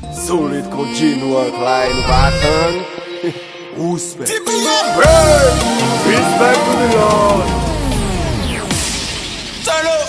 Solid continua klein warten. Respect. Hey! Respect to the Lord. Salut!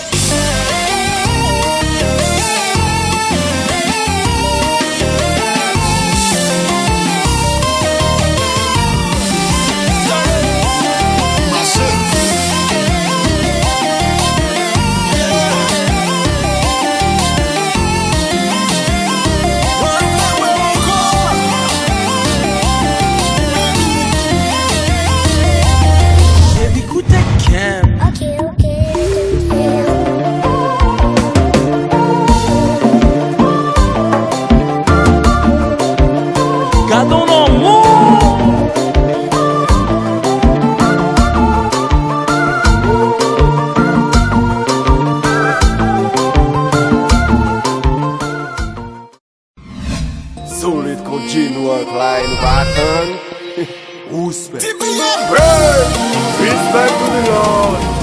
Gardons l'amour. Solid continua klein warten. Respect. Hey! Respect to the Lord.